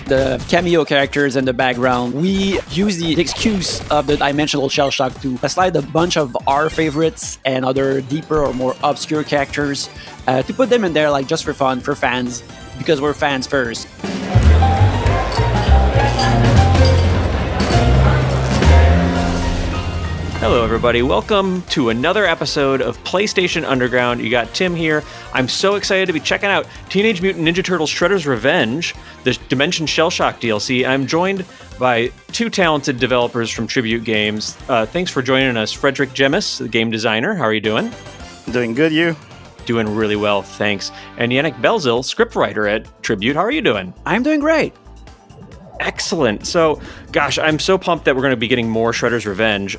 the cameo characters in the background, we use the excuse of the dimensional Shellshock to slide a bunch of our favorites and other deeper or more obscure characters to put them in there like just for fun, for fans, because we're fans first. Hello, everybody. Welcome to another episode of PlayStation Underground. You got Tim here. I'm so excited to be checking out Teenage Mutant Ninja Turtles Shredder's Revenge, the Dimension Shellshock DLC. I'm joined by two talented developers from Tribute Games. Thanks for joining us, Frederick Gemis, the game designer. How are you doing? Doing good, you? Doing really well, thanks. And Yannick Belzil, scriptwriter at Tribute. How are you doing? I'm doing great. Excellent. So, gosh, I'm so pumped that we're going to be getting more Shredder's Revenge.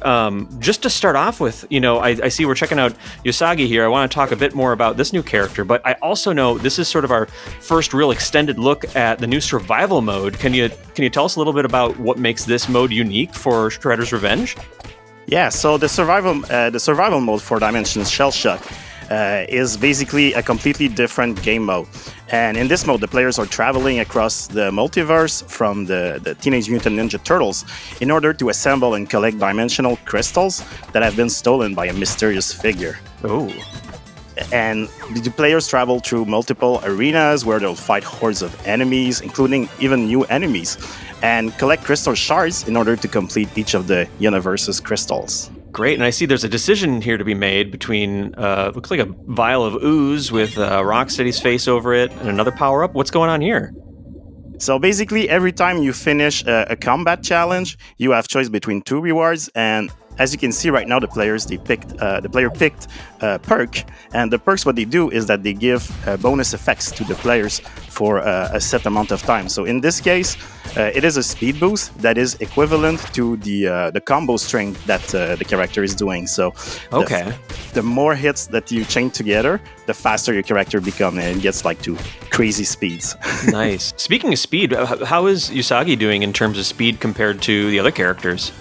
Just to start off with, I see we're checking out Usagi here. I want to talk a bit more about this new character, but I also know this is sort of our first real extended look at the new survival mode. Can you tell us a little bit about what makes this mode unique for Shredder's Revenge? Yeah, so the survival mode for Dimension Shellshock is basically a completely different game mode. And in this mode, the players are traveling across the multiverse from the Teenage Mutant Ninja Turtles in order to assemble and collect dimensional crystals that have been stolen by a mysterious figure. Oh. And the players travel through multiple arenas where they'll fight hordes of enemies, including even new enemies, and collect crystal shards in order to complete each of the universe's crystals. Great, and I see there's a decision here to be made between, looks like a vial of ooze with Rocksteady's face over it and another power-up. What's going on here? So basically, every time you finish a combat challenge, you have choice between two rewards, and as you can see right now, the player picked a perk, and the perks, what they do is that they give bonus effects to the players for a set amount of time. So in this case, it is a speed boost that is equivalent to the combo string that the character is doing. So the more hits that you chain together, the faster your character becomes, and it gets like to crazy speeds. Nice. Speaking of speed, how is Usagi doing in terms of speed compared to the other characters?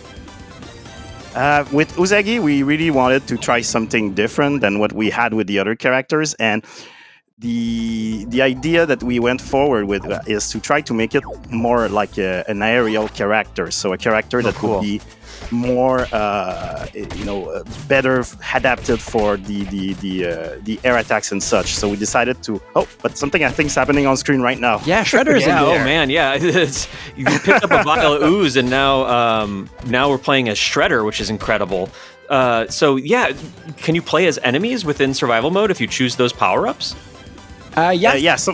With Usagi, we really wanted to try something different than what we had with the other characters, and the idea that we went forward with is to try to make it more like an aerial character, so a character that would be more, better adapted for the air attacks and such. So we decided to. But something I think is happening on screen right now. Yeah, Shredder's in there. Oh man, yeah. You picked up a vial of ooze, and now we're playing as Shredder, which is incredible. So yeah, can you play as enemies within survival mode if you choose those power-ups? Yes.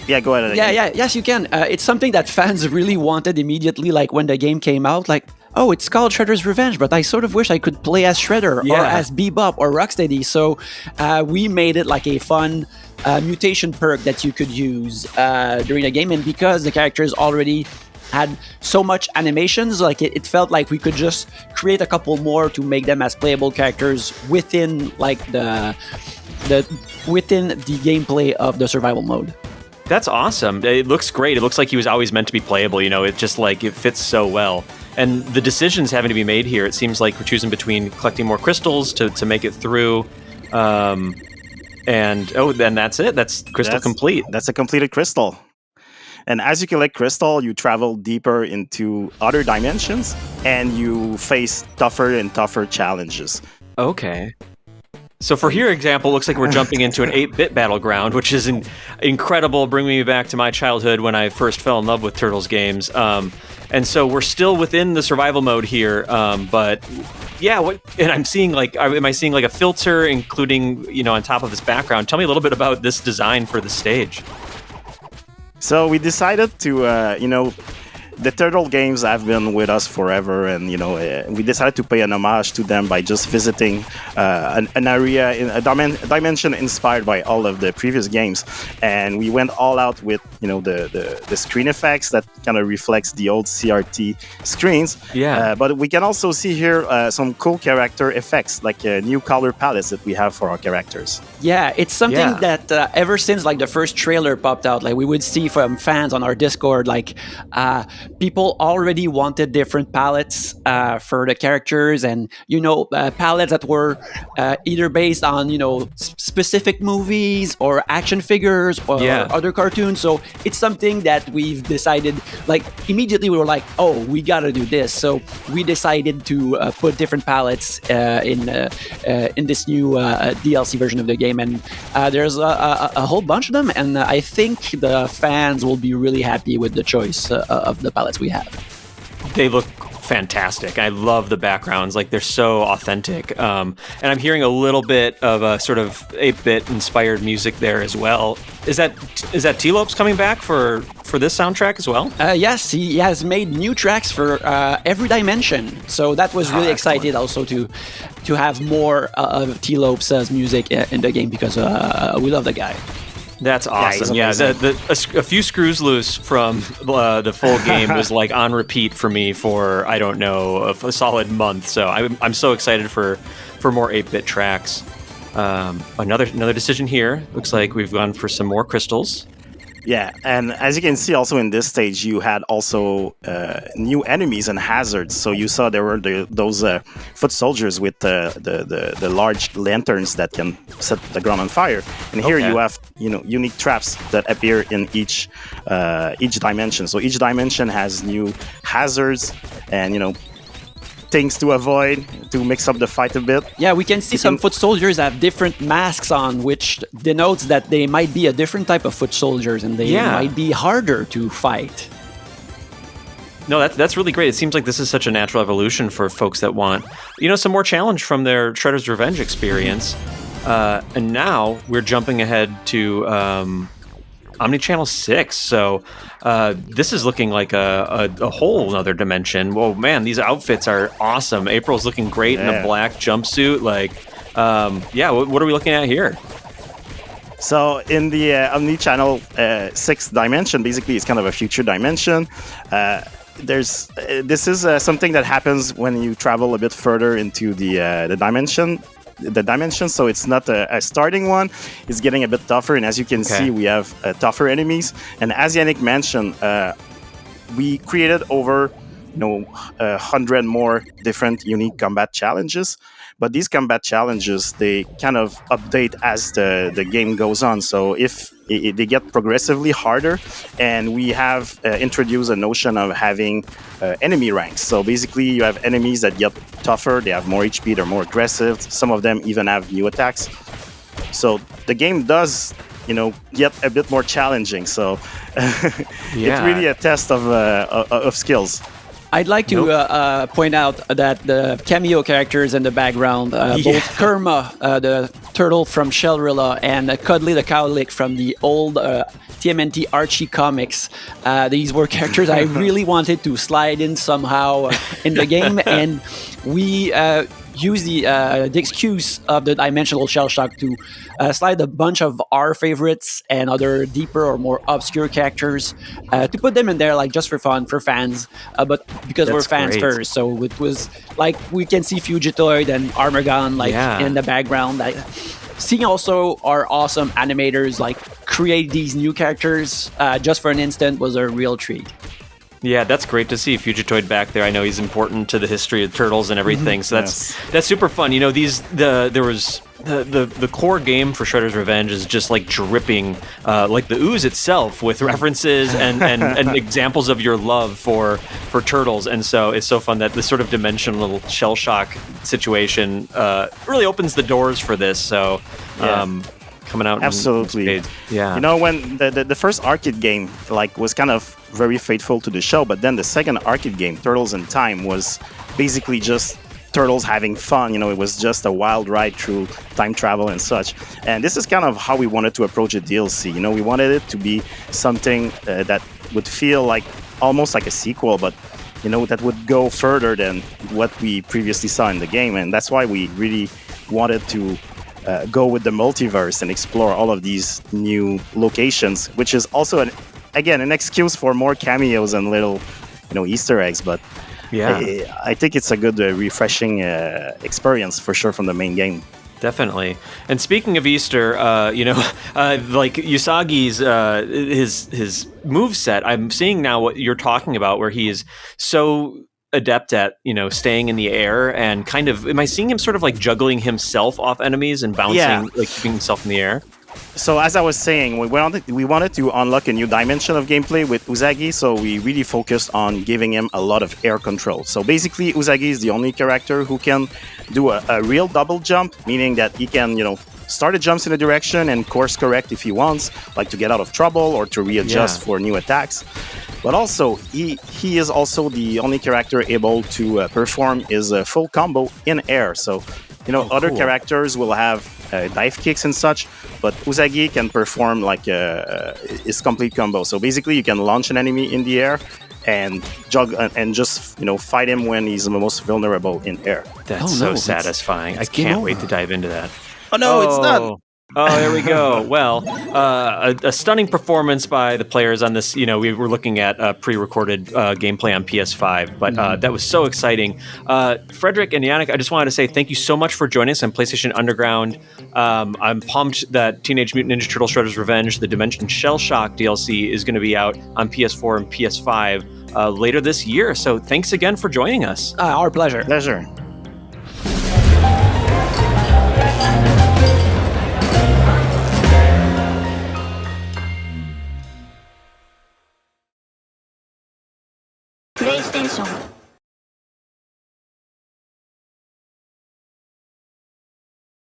Go ahead. Yes, you can. It's something that fans really wanted immediately, like when the game came out, like, oh, it's called Shredder's Revenge, but I sort of wish I could play as Shredder or as Bebop or Rocksteady. So we made it like a fun mutation perk that you could use during the game. And because the characters already had so much animations, like it felt like we could just create a couple more to make them as playable characters within like within the gameplay of the survival mode. That's awesome. It looks great. It looks like he was always meant to be playable. It just like it fits so well. And the decisions having to be made here, it seems like we're choosing between collecting more crystals to make it through. Then that's it. That's complete. That's a completed crystal. And as you collect crystal, you travel deeper into other dimensions and you face tougher and tougher challenges. Okay. So for here example, it looks like we're jumping into an 8-bit battleground, which is incredible, bringing me back to my childhood when I first fell in love with Turtles games. And so we're still within the survival mode here, but yeah, am I seeing like a filter including, on top of this background? Tell me a little bit about this design for the stage. So we decided to, the Turtle games have been with us forever, and we decided to pay an homage to them by just visiting an area in a dimension inspired by all of the previous games, and we went all out with the screen effects that kind of reflects the old CRT screens. Yeah. But we can also see here some cool character effects, like new color palettes that we have for our characters. Yeah, it's something that ever since like the first trailer popped out, like we would see from fans on our Discord, like people already wanted different palettes for the characters, and palettes that were either based on specific movies or action figures or other cartoons. So it's something that we've decided, like, immediately we were like, oh, we gotta do this. So we decided to put different palettes in this new DLC version of the game, and there's a whole bunch of them, and I think the fans will be really happy with the choice of the palettes we have. They look fantastic. I love the backgrounds. Like, they're so authentic. And I'm hearing a little bit of a sort of 8-bit inspired music there as well. Is that T-Lopes coming back for this soundtrack as well? Yes, he has made new tracks for every dimension. So that was really excited also to have more of T-Lopes' music in the game, because we love the guy. That's awesome. Yeah, a few screws loose from the full game was like on repeat for me for, I don't know, a solid month. So I'm so excited for more 8-bit tracks. Another decision here. Looks like we've gone for some more crystals. Yeah, and as you can see also in this stage, you had also new enemies and hazards. So you saw there were those foot soldiers with the large lanterns that can set the ground on fire. And here you have unique traps that appear in each dimension. So each dimension has new hazards and things to avoid to mix up the fight a bit. Yeah, we can see some foot soldiers have different masks on, which denotes that they might be a different type of foot soldiers, and they might be harder to fight. No, that's really great. It seems like this is such a natural evolution for folks that want, some more challenge from their Shredder's Revenge experience. And now we're jumping ahead to Omnichannel 6. So this is looking like a whole other dimension. Whoa, man, these outfits are awesome. April's looking great in a black jumpsuit. Like, what are we looking at here? So in the Omnichannel 6 dimension, basically it's kind of a future dimension. This is something that happens when you travel a bit further into the dimension. So it's not a starting one. It's getting a bit tougher, and as you can see, we have tougher enemies. And as Yannick mentioned, we created over 100 more different unique combat challenges. But these combat challenges, they kind of update as the game goes on. So if they get progressively harder, and we have introduced a notion of having enemy ranks. So basically, you have enemies that get tougher, they have more HP, they're more aggressive. Some of them even have new attacks. So the game does, get a bit more challenging. So it's really a test of skills. I'd like to point out that the cameo characters in the background, both Kerma, the turtle from Shellrilla, and Cuddly the Cowlick from the old TMNT Archie comics. These were characters I really wanted to slide in somehow in the game, and we use the excuse of the dimensional Shellshock to slide a bunch of our favorites and other deeper or more obscure characters to put them in there, like, just for fun, for fans, but because we're fans first. So it was like we can see Fugitoid and Armagon in the background. Like, seeing also our awesome animators create these new characters just for an instant was a real treat. Yeah, that's great to see Fugitoid back there. I know he's important to the history of Turtles and everything, so that's super fun. There was the core game for Shredder's Revenge is just like dripping, like the ooze itself, with references and examples of your love for Turtles, and so it's so fun that this sort of dimensional Shellshock situation really opens the doors for this. So. Coming out absolutely. When the first arcade game was kind of very faithful to the show, but then the second arcade game, Turtles in Time, was basically just Turtles having fun. It was just a wild ride through time travel and such. And this is kind of how we wanted to approach a DLC. We wanted it to be something that would feel like almost like a sequel, but that would go further than what we previously saw in the game. And that's why we really wanted to go with the multiverse and explore all of these new locations, which is also an excuse for more cameos and little Easter eggs. But I think it's a good refreshing experience for sure from the main game. Definitely. And speaking of Easter, like Usagi's his moveset, I'm seeing now what you're talking about, where he is so adept at staying in the air and kind of, am I seeing him sort of like juggling himself off enemies and bouncing, like keeping himself in the air? So as I was saying, we wanted to unlock a new dimension of gameplay with Usagi, so we really focused on giving him a lot of air control. So basically, Usagi is the only character who can do a real double jump, meaning that he can, start a jumps in a direction and course correct if he wants, like to get out of trouble or to readjust for new attacks. But also, he is also the only character able to perform his full combo in air. So, other characters will have dive kicks and such, but Usagi can perform like his complete combo. So basically, you can launch an enemy in the air and jog and just fight him when he's most vulnerable in air. That's so satisfying. I can't wait to dive into that. Oh no, it's not. Oh, there we go. Well, a stunning performance by the players on this. We were looking at pre-recorded gameplay on PS5, but that was so exciting. Frederick and Yannick, I just wanted to say thank you so much for joining us on PlayStation Underground. I'm pumped that Teenage Mutant Ninja Turtles Shredder's Revenge, the Dimension Shellshock DLC, is going to be out on PS4 and PS5 later this year. So thanks again for joining us. Our pleasure. Pleasure. PlayStation